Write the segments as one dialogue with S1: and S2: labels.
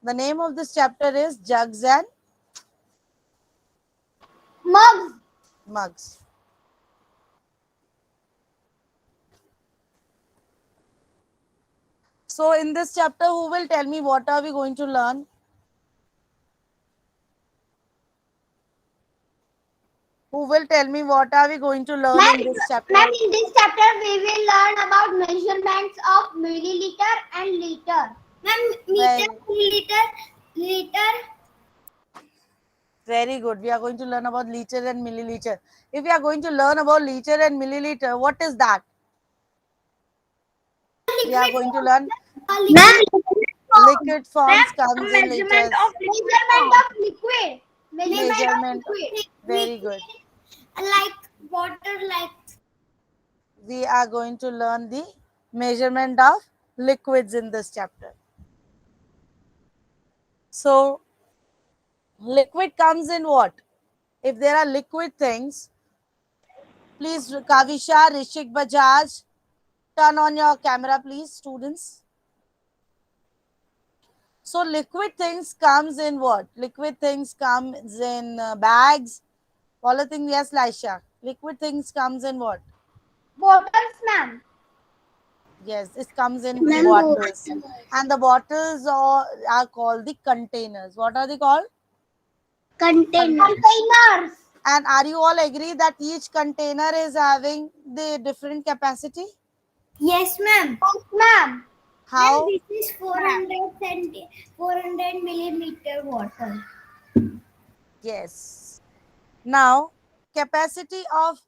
S1: The name of this chapter is Jugs and
S2: Mugs.
S1: Mugs. So in this chapter, who will tell me what are we going to learn? Who will tell me what are we going to learn in this
S2: Ma'am,
S1: chapter?
S2: in this chapter we will learn about measurements of milliliter and liter. Ma'am, meter,
S1: Very,
S2: milliliter, liter.
S1: very good. We are going to learn about liter and milliliter. If we are going to learn about liter and milliliter, what is that? We are
S2: Liquid
S1: going to
S2: form.
S1: learn
S2: Ma'am,
S1: liquid
S2: ma'am,
S1: forms comes in
S2: measurement
S1: liters.
S2: of measurement of liquid. Measurement of
S1: Measurement.
S2: liquid.
S1: Very good.
S2: Like water, like.
S1: We are going to learn the measurement of liquids in this chapter. So, liquid comes in what? If there are liquid things, please, Kavisha, Rishik Bajaj, turn on your camera, please, students. So, liquid things comes in what? Liquid things comes in bags, polythene. Yes, Laisha. Liquid things comes in what?
S2: Bottles, ma'am.
S1: Yes, it comes in
S2: Ma'am,
S1: bottles. And the bottles are called the containers. What are they called?
S2: Containers.
S1: And are you all agree that each container is having the different capacity?
S2: Yes, ma'am. Yes, ma'am. Ma'am,
S1: How?
S2: this is 400 millimeter water.
S1: Yes. Now, capacity of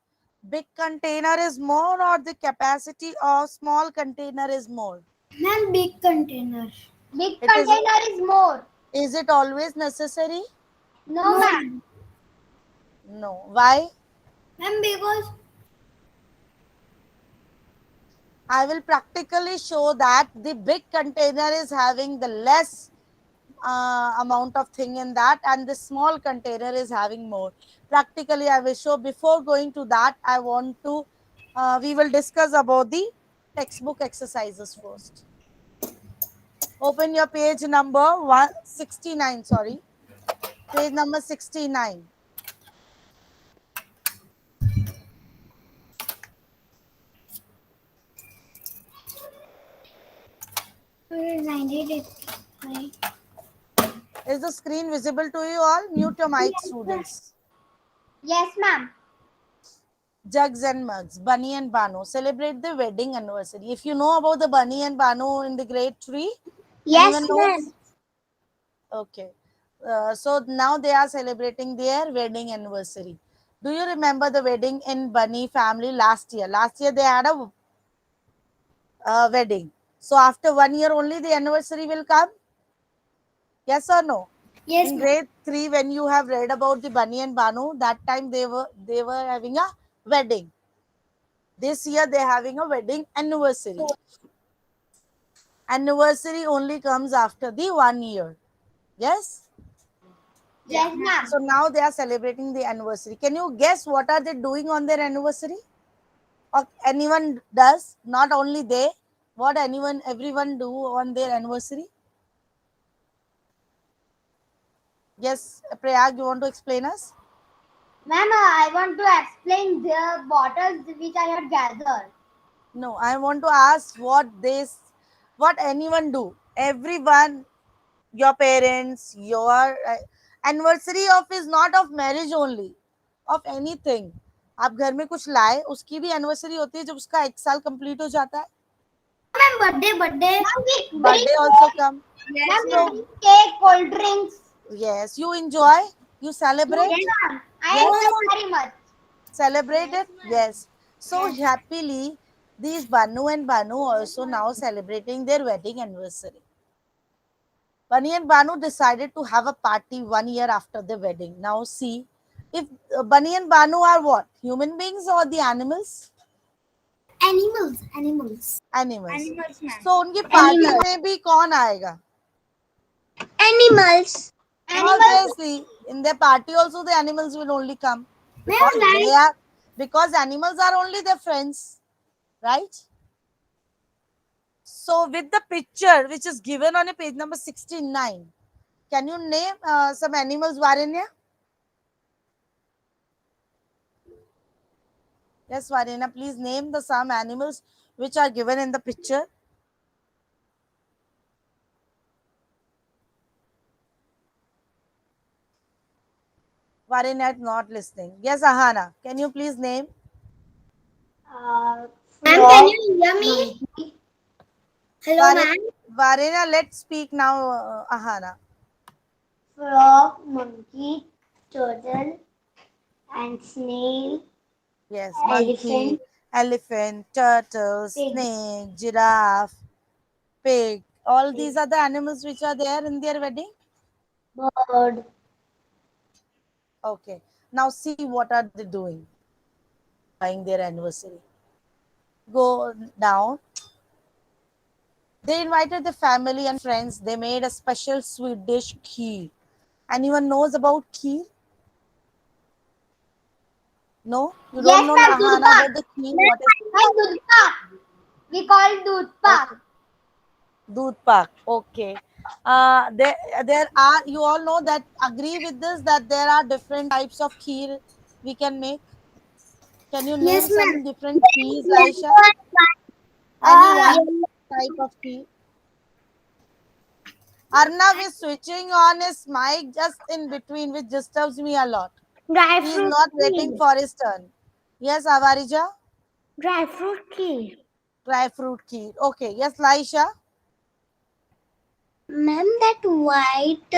S1: big container is more or the capacity of small container is more?
S2: Ma'am, big container. Big
S1: It
S2: container is more.
S1: is it always necessary?
S2: No, ma'am.
S1: No. Why?
S2: Ma'am, because
S1: I will practically show that the big container is having the less amount of thing in that and the small container is having more. Practically I will show. Before going to that, I want to we will discuss about the textbook exercises first. Open your page number 169, sorry, page number 69. Is the screen visible to you all? Mute your mic, students.
S2: yes, ma'am.
S1: Jugs and mugs, Bunny and Banu celebrate the wedding anniversary. If you know about the Bunny and Banu in the great tree,
S2: Yes,
S1: anyone
S2: ma'am.
S1: knows? Okay. So now they are celebrating their wedding anniversary. Do you remember the wedding in Bunny family last year? Last year they had a wedding. So after 1 year only the anniversary will come? Yes or no?
S2: Yes,
S1: In
S2: ma'am.
S1: grade 3, when you have read about the Bunny and Banu, that time they were having a wedding. This year they are having a wedding anniversary. Anniversary only comes after the 1 year. Yes?
S2: Yes, ma'am.
S1: So now they are celebrating the anniversary. Can you guess what are they doing on their anniversary? Or anyone does? Not only they. What everyone do on their anniversary? Yes, Prayag, you want to explain us?
S2: Ma'am, I want to explain the bottles which I have gathered.
S1: No, I want to ask what anyone do. Everyone, your parents, your anniversary of is not of marriage only, of anything. आप घर में कुछ लाए, उसकी भी anniversary होती है जब उसका 1 साल कंप्लीट हो जाता है.
S2: Ma'am, birthday. Ma'am, we bring
S1: Birthday also come.
S2: cake. Ma'am, we
S1: So
S2: bring cake, cold drinks.
S1: yes, you enjoy, you celebrate.
S2: Yes, ma'am. I
S1: Yes,
S2: enjoy very much.
S1: celebrate it. Yes. So
S2: Yes.
S1: happily, these Banu and Banu also now celebrating their wedding anniversary. Bunny and Banu decided to have a party 1 year after the wedding. Now see, if Bunny and Banu are what? Human beings or the animals?
S2: Animals. Animals.
S1: Animals.
S2: Animals, ma'am.
S1: So उनकी party
S2: Animals.
S1: में भी कौन आएगा?
S2: Animals. Animals.
S1: Obviously, in their party also the animals will only come
S2: Ma'am,
S1: because they
S2: like.
S1: are because animals are only their friends, right? So with the picture which is given on a page number 69, Can you name some animals, Varinya? Yes, Varinya, please name the some animals which are given in the picture. Varinya is not listening. Yes, Ahana, can you please name?
S2: Ma'am, can you hear me? Hello,
S1: Vari-
S2: ma'am.
S1: Varinya, let's speak now, Ahana.
S2: Frog, monkey, turtle, and snail,
S1: Yes, monkey,
S2: elephant,
S1: elephant, turtle,
S2: pig,
S1: snake, giraffe, pig. All these are the animals which are there in their wedding.
S2: bird.
S1: Okay. Now see what are they doing. Enjoying their anniversary. Go down. They invited the family and friends. They made a special sweet dish, kheer. Anyone knows about kheer? No? You don't
S2: Yes,
S1: know,
S2: ma'am, Doodh
S1: Ahana,
S2: Pak.
S1: about the kheer? What is
S2: Ma'am, Doodh Pak. We call it Doodh Pak.
S1: okay? Doodh pak. Okay. There are, you all know that, agree with this, that there are different types of kheer we can make. Can you name
S2: Yes,
S1: some
S2: ma'am.
S1: different kheers, Laisha? Any
S2: Uh,
S1: one type of kheer? Arnav is switching on his mic just in between, which disturbs me a lot.
S2: Dry
S1: He is
S2: fruit
S1: not waiting
S2: kheer.
S1: for his turn. Yes, Avarija?
S2: Dry fruit kheer.
S1: Dry fruit kheer. Okay. Yes, Laisha?
S2: Ma'am, that white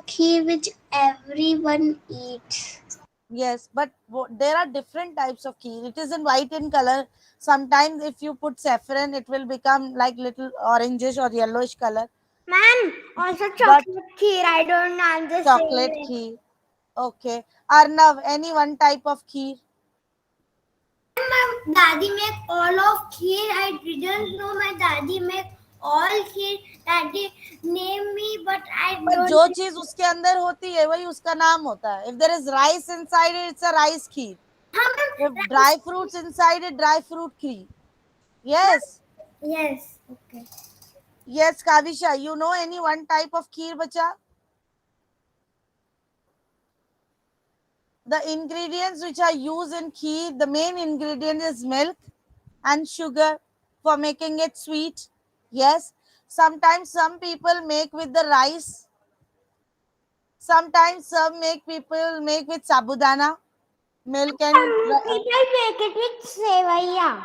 S2: kheer which everyone eats.
S1: Yes, but there are different types of kheer. It is in white in color. Sometimes, if you put saffron, it will become like little orangish or yellowish color.
S2: Ma'am, also
S1: But
S2: chocolate kheer. I don't know. I'm just saying
S1: chocolate
S2: it.
S1: kheer. Okay. Arnav, any one type of kheer?
S2: My daddy make all of kheer. I didn't know my daddy make all kheer. Daddy name me, but I
S1: पर
S2: don't.
S1: जो चीज उसके अंदर होती है वही उसका नाम होता है. If there is rice inside it, it's a rice kheer.
S2: हाँ,
S1: If
S2: ma'am,
S1: dry
S2: rice.
S1: fruits inside it, dry fruit kheer. Yes.
S2: Yes. Okay.
S1: Yes, Kavisha, you know any one type of kheer, bacha? The ingredients which are used in kheer, the main ingredient is milk and sugar for making it sweet. Yes. Sometimes some people make with the rice. Sometimes some make people make with sabudana, milk and
S2: People make it with sevaiya.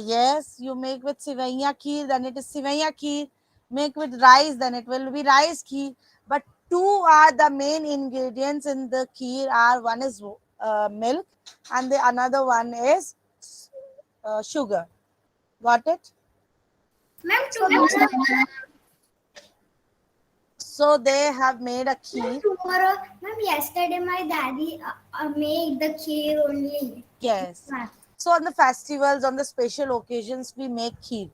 S1: yes, you make with sivaiya kheer, then it is sivaiya kheer. Make with rice, then it will be rice kheer. But two are the main ingredients in the kheer. Are one is milk, and the another one is sugar. Got it?
S2: Ma'am,
S1: So
S2: tomorrow.
S1: so they have made a kheer.
S2: Ma'am, yesterday my daddy made the kheer only.
S1: Yes.
S2: Ma'am.
S1: So on the festivals, on the special occasions, we make kheer.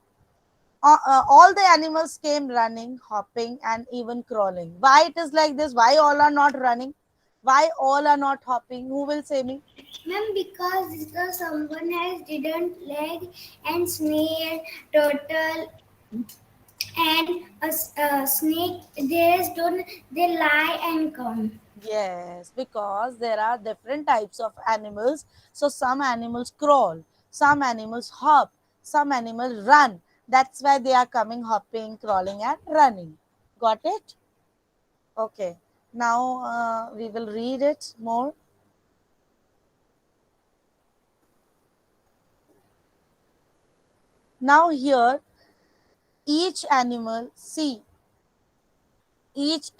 S1: All the animals came running, hopping, and even crawling. Why it is like this? Why all are not running? Why all are not hopping? Who will say me?
S2: Ma'am, because someone has didn't leg and snail, turtle, and a snake. They don't. They lie and come.
S1: Yes, because there are different types of animals. So some animals crawl, some animals hop, some animals run. That's why they are coming, hopping, crawling, and running. Got it? Okay. Now we will read it more. Now here, each animal, see, each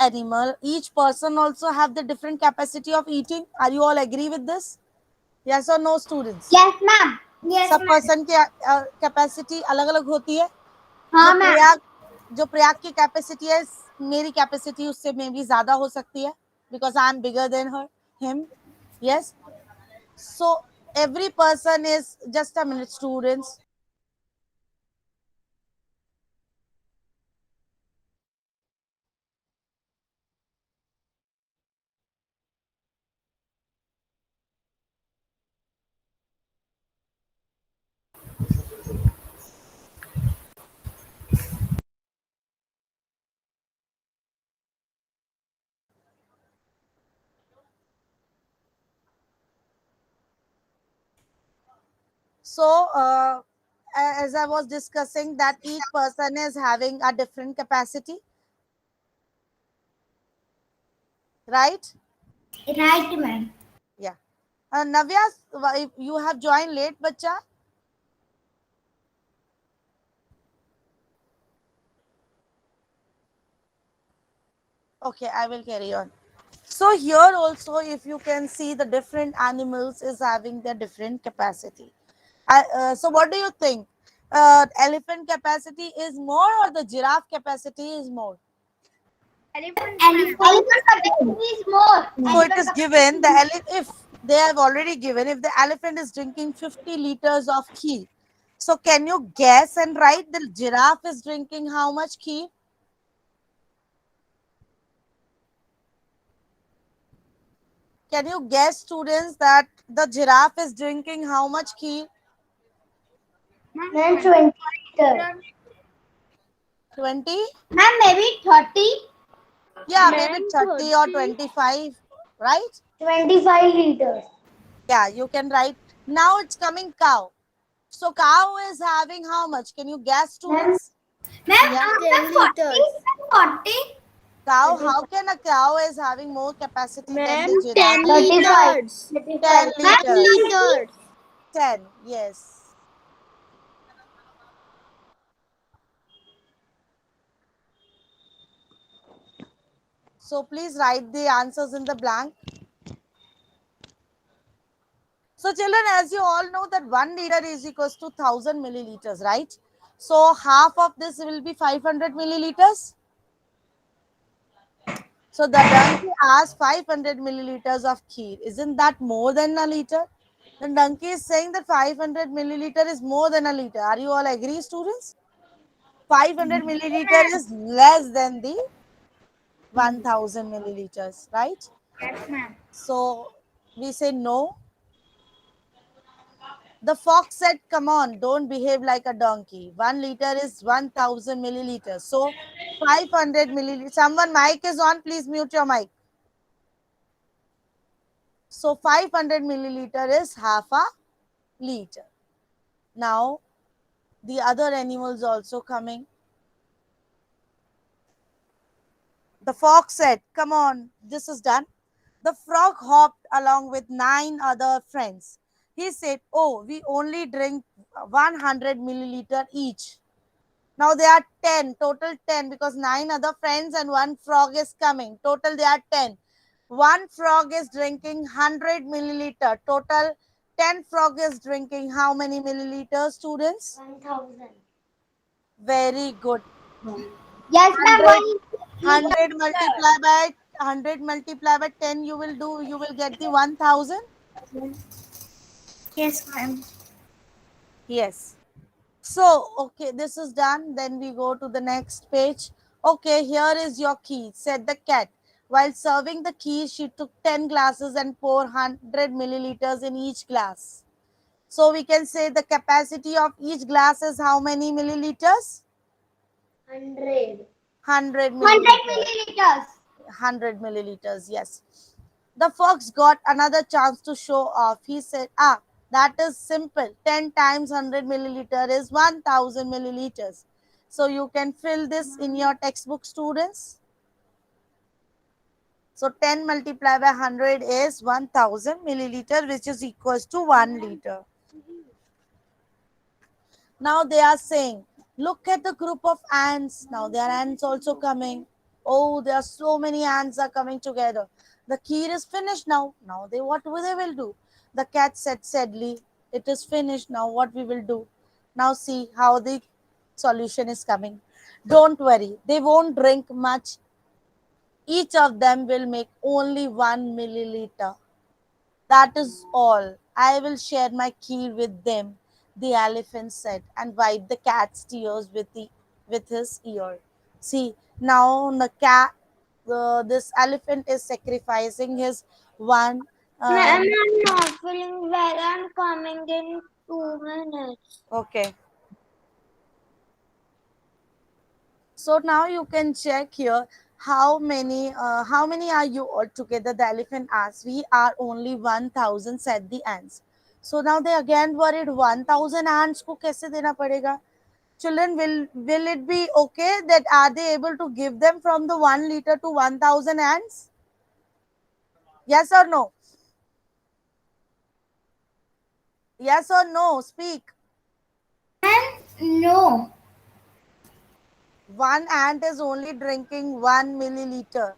S1: person also have the different capacity of eating. Are you all agree with this? Yes or no, students?
S2: Yes, ma'am. Yes,
S1: सब
S2: ma'am.
S1: Person की capacity अलग अलग होती है. जो
S2: हाँ, ma'am.
S1: Prayag जो प्रयाग की कैपेसिटी है, मेरी कैपेसिटी उससे में भी ज्यादा हो सकती है, because I am bigger than her him. Yes. So every person is, just a minute, students. So as I was discussing, that each person is having a different capacity, right?
S2: Right, ma'am.
S1: Yeah. Navya, you have joined late, bacha. Okay, I will carry on. So here also, if you can see, the different animals is having their different capacity. So what do you think? Elephant capacity is more or the giraffe capacity is more?
S2: Elephant capacity is more.
S1: So it is given the if they have already given, if the elephant is drinking 50 liters of kheer, so can you guess and write the giraffe is drinking how much kheer? Can you guess, students, that the giraffe is drinking how much kheer?
S2: Ma'am, 20 liters.
S1: 20?
S2: Ma'am, maybe 30.
S1: Yeah, maybe 30 or 25, right?
S2: 25 liters.
S1: Yeah, you can write. Now it's coming cow. So cow is having how much? Can you guess,
S2: Ma'am,
S1: students?
S2: ma'am,
S1: Yeah.
S2: after 40, 40.
S1: Cow, how can a cow is having more capacity than the
S3: Ma'am, 10
S1: giraffe?
S2: 35.
S3: liters.
S1: 10
S2: 35. Ma'am,
S3: 10
S1: liters.
S2: 30.
S3: liters.
S1: 10, yes. So please write the answers in the blank. So children, as you all know that 1 liter is equals to 1000 milliliters, right? So half of this will be 500 milliliters. So the donkey asked 500 milliliters of kheer. Isn't that more than a liter? The donkey is saying that 500 milliliter is more than a liter. Are you all agree, students? 500 milliliter is less than the 1000 milliliters, right?
S2: Yes, ma'am.
S1: So we say no. The fox said, come on, don't behave like a donkey. 1 liter is 1000 milliliters. So 500 milliliters. Someone mic is on, please mute your mic. So 500 milliliter is half a liter. Now the other animals also coming. The fox said, come on, this is done. The frog hopped along with 9 other friends. He said, oh, we only drink 100 milliliter each. Now they are 10, total 10, because 9 other friends and one frog is coming. Total they are 10. One frog is drinking 100 milliliter. Total 10 frog is drinking how many milliliters, students?
S2: 1000.
S1: Very good.
S2: Yes, ma'am.
S1: 100, 100 multiply by 100 multiply by 10 you will do, you will get the 1000.
S2: Yes, ma'am.
S1: Yes. So, okay, this is done. Then we go to the next page. Okay, here is your key, said the cat. While serving the key, she took 10 glasses and poured 100 milliliters in each glass. So, we can say the capacity of each glass is how many milliliters?
S2: 100.
S1: 100
S2: 100
S1: milliliters.
S2: milliliters.
S1: 100 milliliters, yes. The fox got another chance to show off. He said, ah, that is simple. 10 times 100 milliliter is 1000 milliliters. So you can fill this in your textbook, students. So 10 multiplied by 100 is 1000 milliliter, which is equals to 1 liter. Now they are saying, look at the group of ants. Now there are ants also coming. Oh, there are so many ants are coming together. The kheer is finished now. Now they they will do? The cat said sadly, it is finished now. What we will do? Now see how the solution is coming. Don't worry, they won't drink much. Each of them will make only 1 milliliter. That is all. I will share my key with them, the elephant said, and wipe the cat's tears with his ear. See, now the cat, this elephant is sacrificing his one.
S3: Ma'am, I'm not feeling well. I'm coming in 2 minutes.
S1: Okay. So now you can check here how many are you all together? The elephant asked. We are only 1000, said the ants. So now they again worried 1000 ants को कैसे देना पड़ेगा. Children, will it be okay that are they able to give them from the 1 liter to 1000 ants? Yes or no? Yes or no? Speak.
S2: No.
S1: One ant is only drinking 1 milliliter.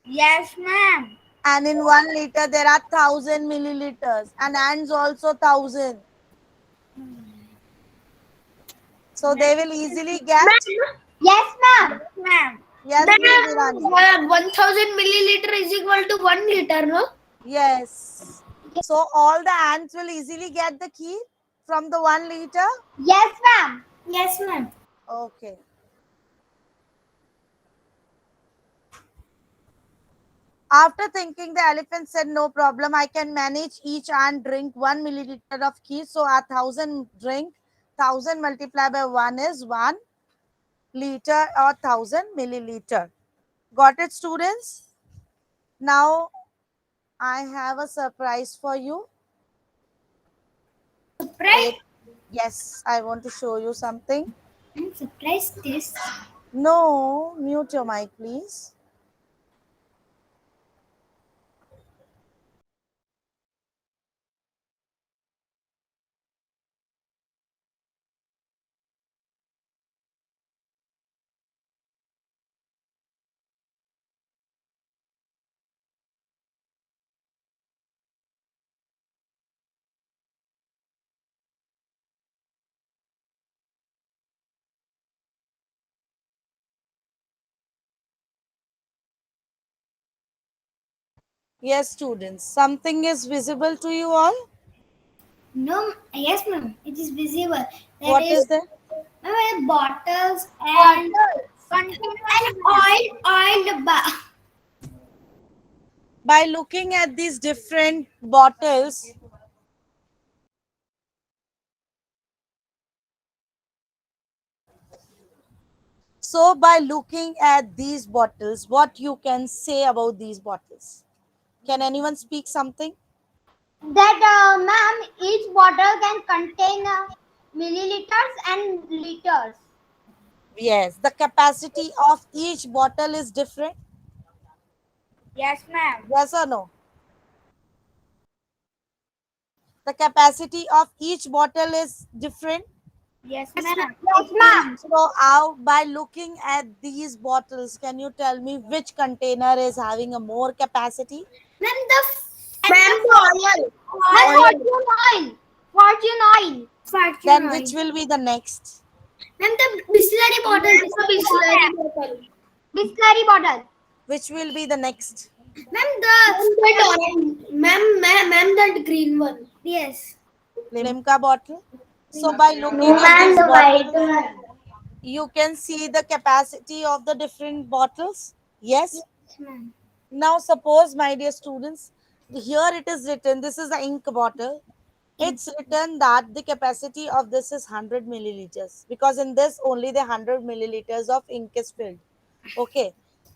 S3: Yes, ma'am.
S1: And in 1 liter there are 1000 milliliters. And ants also 1000. So they will easily get.
S2: Yes, ma'am.
S3: Ma'am.
S1: Yes, Miss Irani.
S3: 1000 milliliter is equal to 1 liter, no?
S1: Yes. So all the ants will easily get the key from the 1 liter.
S2: Yes, ma'am. Yes, ma'am.
S1: Okay. After thinking, the elephant said, "No problem. I can manage each ant drink 1 milliliter of key. So a 1000 drink, 1000 multiplied by 1 is 1 liter or 1000 milliliter. Got it, students? Now I have a surprise for you.
S2: Surprise.
S1: Yes, I want to show you something.
S2: I'm surprised this.
S1: No, mute your mic, please. Yes, students, something is visible to you all.
S2: No, yes, ma'am. It is visible. That
S1: What is that?
S2: bottles and oil
S1: By looking at these different bottles, so by looking at these bottles, what you can say about these bottles? Can anyone speak something?
S2: That, ma'am, each bottle can contain milliliters and liters.
S1: Yes, the capacity of each bottle is different.
S3: Yes, ma'am.
S1: Yes or no? The capacity of each bottle is different.
S3: Yes, ma'am.
S2: Yes, ma'am.
S1: So, by looking at these bottles, can you tell me which container is having a more capacity?
S2: Ma'am,
S3: Ma'am,
S2: Fortune oil. Fortune oil. Fortune
S1: Then
S2: oil.
S1: which will be the next?
S2: Ma'am, the Bisleri bottle.
S3: Bisleri bottle.
S2: Bisleri bottle.
S1: Which will be the next?
S2: Ma'am, ma'am, that green one. Yes.
S1: Limca bottle. So, by looking at these bottles,
S2: one.
S1: you can see the capacity of the different bottles. Yes.
S2: Ma'am.
S1: Now, suppose, my dear students, here it is written, this is the ink bottle. It's written that the capacity of this is 100 milliliters because in this only the 100 milliliters of ink is filled. Okay.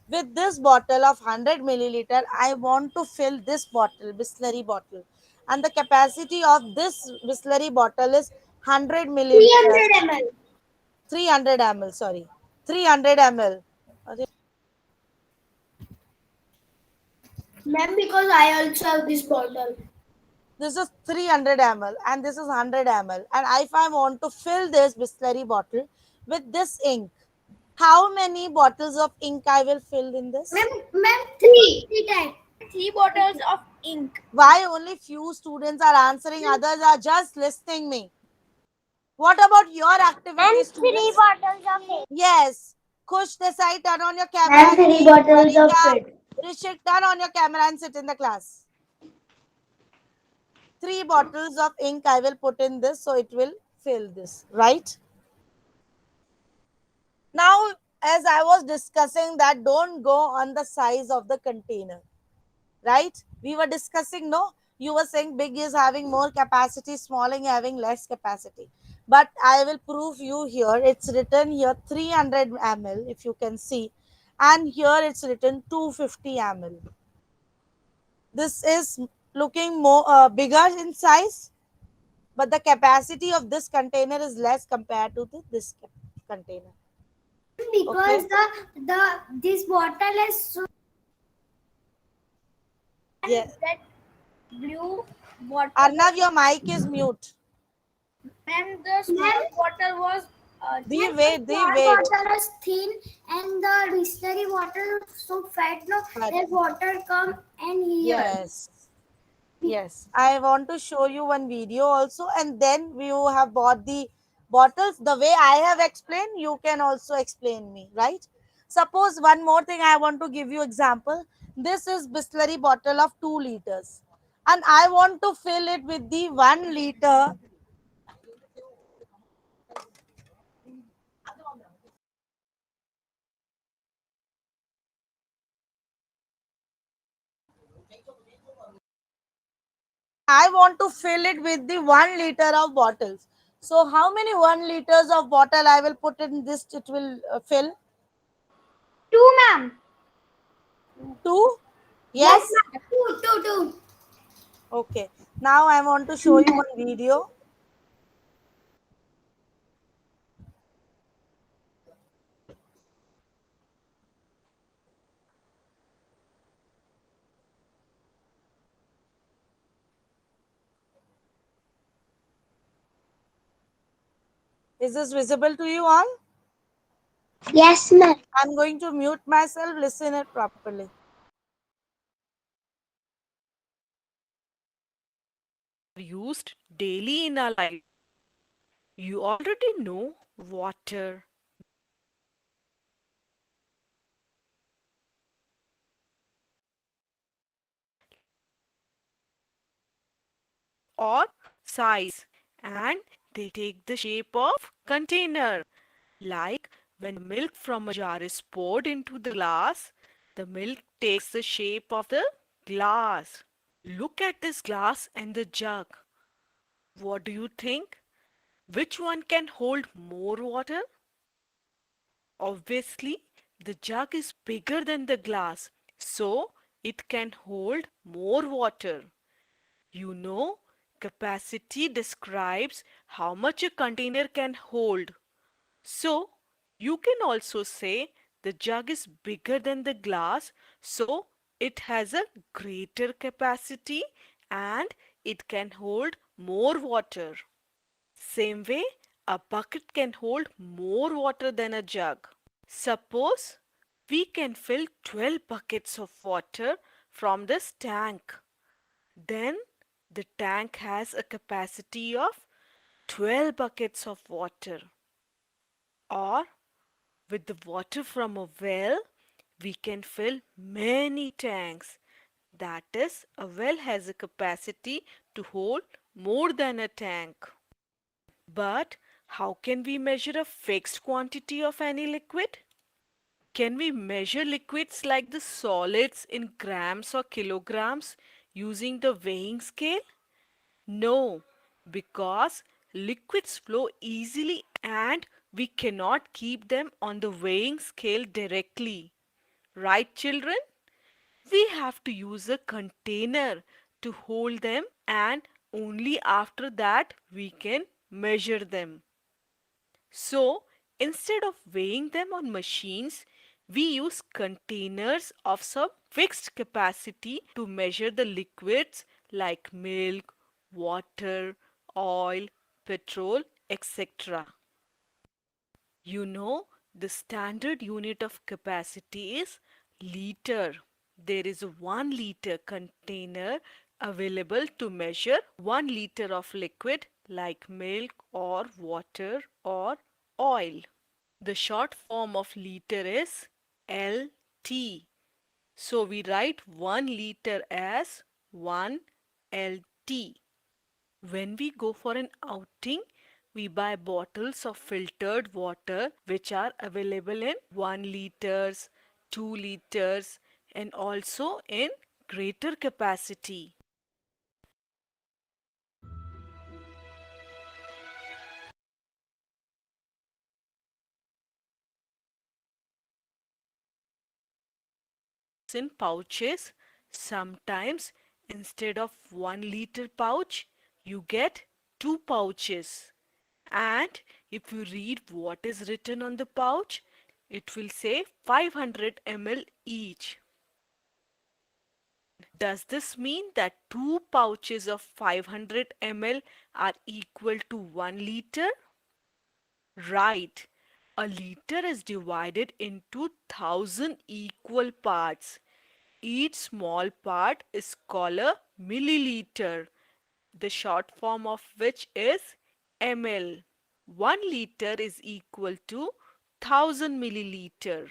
S1: With this bottle of 100 milliliter, I want to fill this bottle, Bisleri bottle. And the capacity of this Bisleri bottle is 100 milliliters.
S2: 300 ml.
S1: 300 ml, sorry. 300 ml.
S2: Ma'am, because I also have this bottle.
S1: This is 300 ml and this is 100 ml. And if I want to fill this Bisleri bottle with this ink, how many bottles of ink I will fill in this?
S2: Ma'am, three times.
S3: 3 bottles of ink.
S1: Why only few students are answering, others are just listening me? What about your activity, students?
S2: bottles of ink.
S1: Yes. Khush Desai, turn on your camera.
S2: And 3 bottles of it.
S1: Rishik, turn on your camera and sit in the class. 3 bottles of ink I will put in this, so it will fill this, right? Now, as I was discussing that don't go on the size of the container, right? We were discussing, no? You were saying big is having more capacity, small is having less capacity. But I will prove you here. It's written here 300 ml, if you can see. And here it's written 250 ml. This is looking more bigger in size, but the capacity of this container is less compared to this container.
S2: Because
S1: Okay.
S2: the this bottle is so,
S1: Yeah.
S2: and that blue bottle,
S1: Arnav, your mic is mute.
S2: and the small bottle was
S1: They
S2: and the
S1: wait. They
S2: small
S1: wait.
S2: bottle is thin, and the distillery bottle so fat. No,
S1: But
S2: that water come and here.
S1: yes. Yes, I want to show you one video also, and then you have bought the bottles. The way I have explained, you can also explain me, right? Suppose one more thing I want to give you example. This is Bisleri bottle of 2 liters, and I want to fill it with the 1 liter. I want to fill it with the 1 liter of bottles. So how many 1 liters of bottle I will put in this? It will fill
S2: Two, ma'am.
S1: 2.
S2: Yes,
S1: Yes.
S2: ma'am. Two.
S1: Okay. Now I want to show you one video. Is this visible to you all?
S3: Yes, ma'am.
S1: I'm going to mute myself. Listen it properly.
S4: Used daily in our life. You already know water or size, and they take the shape of container. Like when milk from a jar is poured into the glass, the milk takes the shape of the glass. Look at this glass and the jug. What do you think? Which one can hold more water? Obviously, the jug is bigger than the glass, so it can hold more water. You know, capacity describes how much a container can hold. So, you can also say the jug is bigger than the glass, so it has a greater capacity and it can hold more water. Same way, a bucket can hold more water than a jug. Suppose we can fill 12 buckets of water from this tank. Then the tank has a capacity of 12 buckets of water. Or with the water from a well, we can fill many tanks. That is, a well has a capacity to hold more than a tank. But how can we measure a fixed quantity of any liquid? Can we measure liquids like the solids in grams or kilograms using the weighing scale? No, because liquids flow easily and we cannot keep them on the weighing scale directly. Right, children? We have to use a container to hold them, and only after that we can measure them. So, instead of weighing them on machines, we use containers of some fixed capacity to measure the liquids like milk, water, oil, petrol, etc. You know, the standard unit of capacity is liter. There is a 1 liter container available to measure 1 liter of liquid like milk or water or oil. The short form of liter is LT. So we write 1 liter as 1 LT. When we go for an outing, we buy bottles of filtered water which are available in 1 liters, 2 liters and also in greater capacity. In pouches, sometimes Instead of 1 liter pouch, you get 2 pouches. And if you read what is written on the pouch, it will say 500 ml each. Does this mean that 2 pouches of 500 ml are equal to 1 liter? Right. A liter is divided into 1000 equal parts. Each small part is called a milliliter, the short form of which is ml. 1 liter is equal to 1000 milliliter.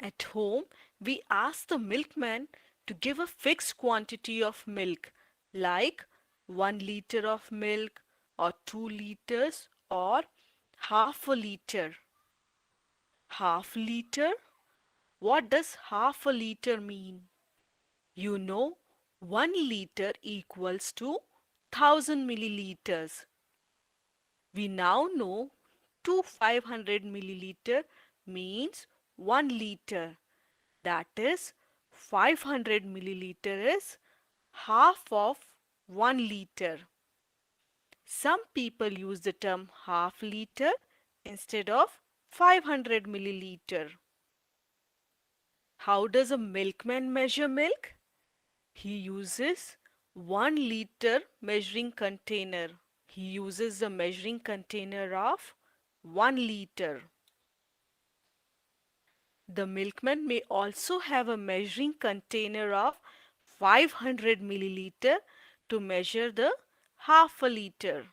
S4: At home, we ask the milkman to give a fixed quantity of milk, like 1 liter of milk, or 2 liters, or half a liter. Half liter? What does half a liter mean? You know, 1 liter equals to 1000 milliliters. We now know 500 milliliter means 1 liter. That is, 500 milliliter is half of 1 liter. Some people use the term half liter instead of 500 milliliter. How does a milkman measure milk? He uses 1 liter measuring container. He uses the measuring container of 1 liter. The milkman may also have a measuring container of 500 milliliter to measure the half a liter.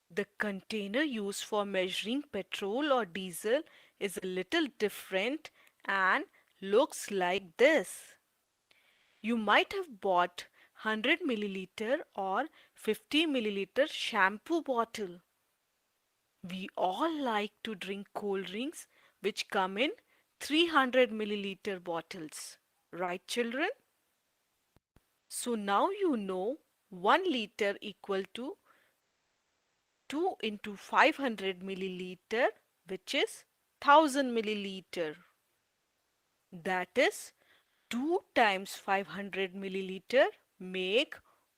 S4: The container used for measuring petrol or diesel is a little different and looks like this. You might have bought 100 milliliter or 50 milliliter shampoo bottle. We all like to drink cold drinks which come in 300 milliliter bottles. Right, children? So now you know 1 liter equal to 2 into 500 milliliter, which is 1000 milliliter. That is 2 times 500 milliliter make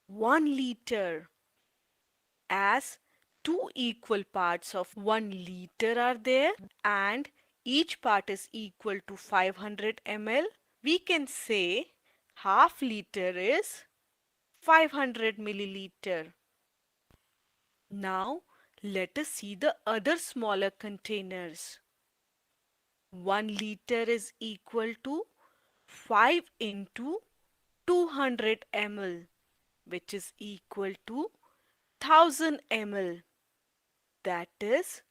S4: 1 liter. As 2 equal parts of 1 liter are there and each part is equal to 500 ml, we can say half liter is 500 milliliter. Now let us see the other smaller containers. 1 liter is equal to 5 into 200 ml, which is equal to 1000 ml. That is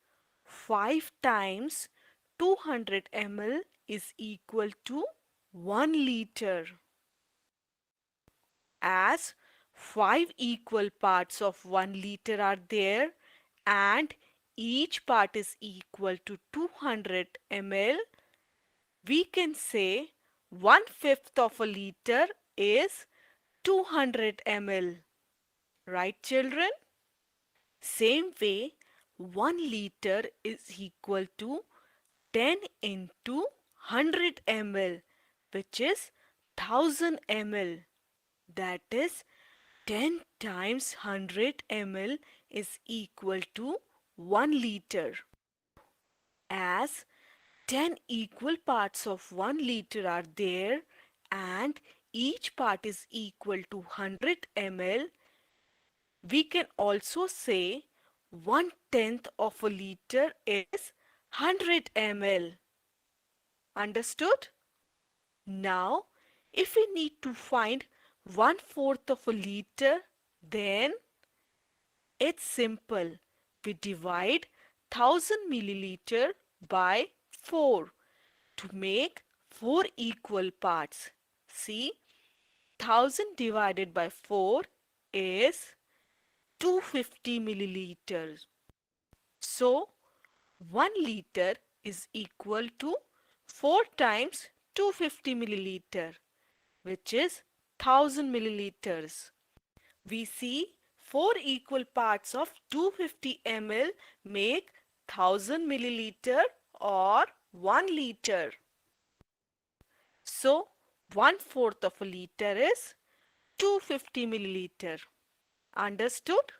S4: 5 times 200 ml is equal to 1 liter. As 5 equal parts of 1 liter are there and each part is equal to 200 ml, we can say 1/5 of a liter is 200 ml. Right, children? Same way, 1 liter is equal to 10 into 100 ml, which is 1000 ml. That is 10 times 100 ml is equal to 1 liter. As 10 equal parts of 1 liter are there and each part is equal to 100 ml, we can also say 1/10 of a liter is 100 ml. Understood? Now, if we need to find 1/4 of a liter, then it's simple. We divide 1000 milliliter by 4 to make 4 equal parts. See, 1000 divided by 4 is 250 milliliters. So, 1 liter is equal to 4 times 250 milliliter, which is 1000 milliliters. We see 4 equal parts of 250 ml make 1000 milliliter or 1 liter. So, 1/4 of a liter is 250 milliliter. Understood?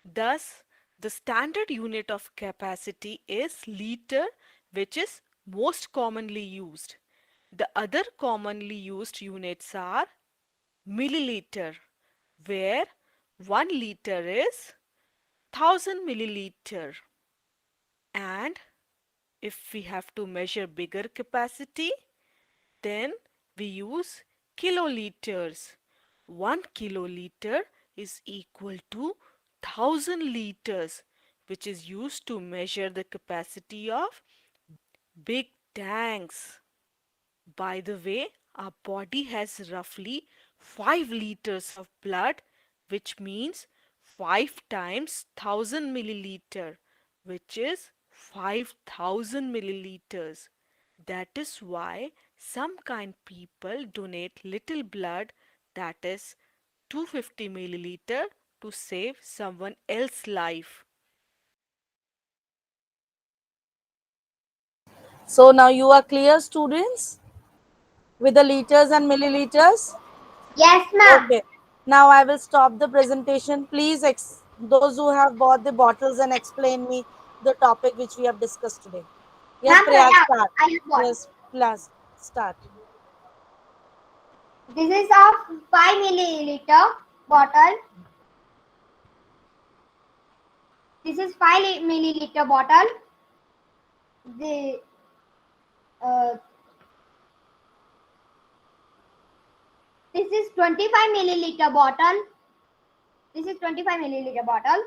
S4: Thus, the standard unit of capacity is liter, which is most commonly used. The other commonly used units are milliliter, where 1 liter is 1000 milliliter. And if we have to measure bigger capacity, then we use kiloliters. 1 kiloliter is equal to 1000 liters, which is used to measure the capacity of big tanks. By the way, our body has roughly 5 liters of blood, which means 5 times 1000 milliliter, which is 5000 milliliters. That is why some kind people donate little blood, that is 250 milliliter, to save someone else's life.
S1: So now you are clear, students, with the liters and milliliters?
S3: Yes, ma'am.
S1: Okay. Now I will stop the presentation. Please, those who have bought the bottles, and explain me the topic which we have discussed today. Yes,
S3: Ma'am,
S1: Priyag, start.
S3: I have got.
S1: Yes, plus start.
S3: This is a 5 milliliter bottle. This is 5 milliliter bottle. The uh, this is 25 milliliter bottle. This is 25 milliliter bottle.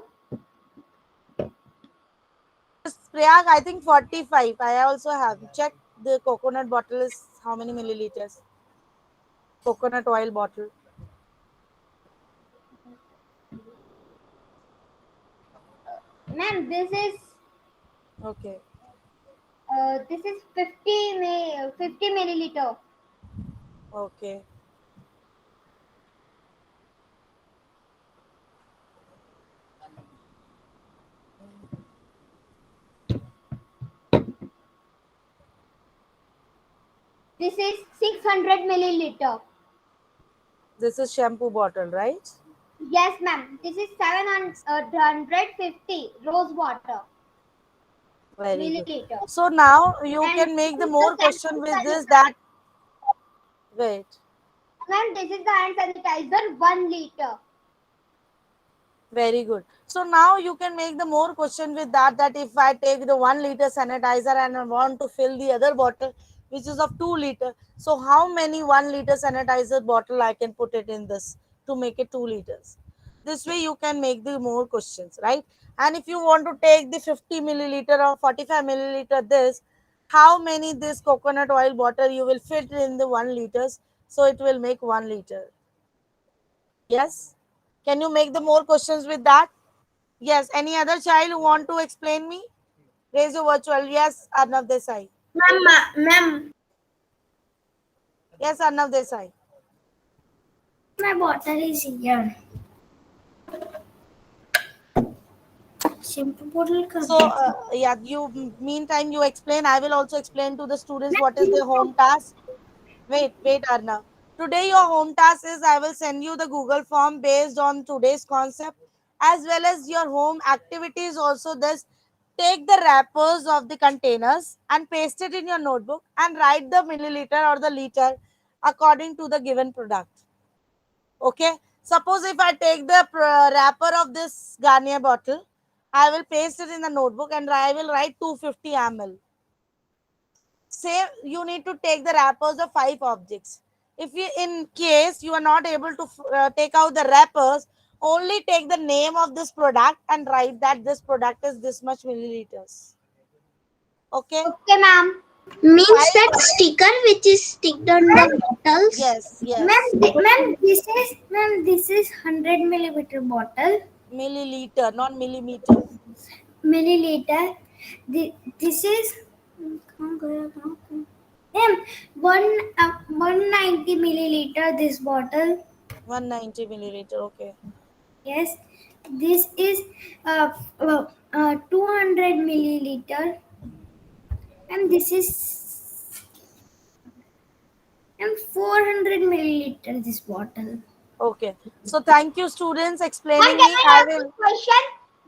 S1: Yes, Priyag, I think 45. I also have. Check the coconut bottle is how many milliliters? Coconut oil bottle.
S3: Ma'am,
S1: Okay.
S3: this is 50 milliliter.
S1: Okay.
S3: This is 600 milliliter.
S1: This is shampoo bottle, right?
S3: Yes, ma'am. This is 750 rose water
S1: Very good.
S3: milliliter.
S1: So now you
S3: And
S1: can make the
S3: this is
S1: more
S3: the
S1: question with
S3: hand
S1: this,
S3: sanitizer.
S1: that wait.
S3: Ma'am, this is the hand sanitizer 1 liter.
S1: Very good. So now you can make the more question with that, that if I take the 1 liter sanitizer and I want to fill the other bottle which is of 2 liter, so how many 1 liter sanitizer bottle I can put it in this to make it 2 liters? This way you can make the more questions, right? And if you want to take the 50 milliliter or 45 milliliter this, how many this coconut oil bottle you will fit in the 1 liters, so it will make 1 liter. Yes. Can you make the more questions with that? Yes. Any other child who want to explain me? Raise your virtual. Yes, Arnav Desai.
S2: Ma'am,
S1: Yes, Arnav Desai.
S2: my bottle is here. Shampoo bottle ka
S1: So, yeah, meantime you explain. I will also explain to the students what is their home task. Wait, Arnav. Today your home task is I will send you the Google form based on today's concept, as well as your home activities also this. Take the wrappers of the containers and paste it in your notebook and write the milliliter or the liter according to the given product. Okay. Suppose if I take the wrapper of this Garnier bottle, I will paste it in the notebook and I will write 250 ml. Say you need to take the wrappers of 5 objects. If you, in case you are not able to take out the wrappers, only take the name of this product and write that this product is this much milliliters. Okay.
S3: Okay, ma'am.
S2: Means
S1: Five.
S2: that sticker which is sticked on the bottles.
S1: Yes.
S2: Ma'am, this is 100 milliliter bottle.
S1: Milliliter, not millimeter.
S2: Milliliter. This is ma'am 190 milliliter. This bottle.
S1: 190 milliliter. Okay.
S2: Yes, this is 200 milliliter, and this is 400 milliliter this bottle.
S1: Okay. So thank you, students,
S3: Ma'am,
S1: explaining
S3: can
S1: me.
S3: I
S1: I
S3: ask
S1: will.
S3: a question?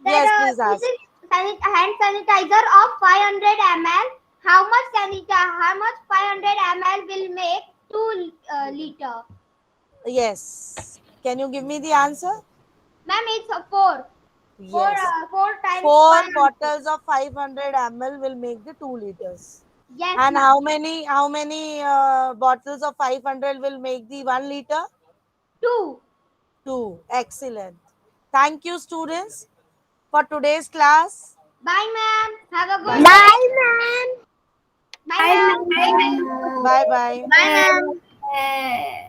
S1: Yes,
S3: That
S1: please
S3: this
S1: ask.
S3: is hand sanitizer of 500 ml. How much 500 ml will make 2 liter?
S1: Yes. Can you give me the answer?
S3: Ma'am, it's a 4. 4,
S1: Yes.
S3: 4 times
S1: Four
S3: 500.
S1: bottles of 500 ml will make the 2 liters.
S3: Yes,
S1: And
S3: ma'am.
S1: how many bottles of 500 will make the 1 liter?
S3: 2.
S1: 2. Excellent. Thank you, students, for today's class.
S3: Bye, ma'am. Have a
S1: Bye
S3: good
S1: bye.
S3: day.
S2: Bye, ma'am.
S3: Bye,
S2: Bye,
S3: ma'am.
S2: ma'am.
S1: Bye bye.
S3: Bye, ma'am.
S2: Bye.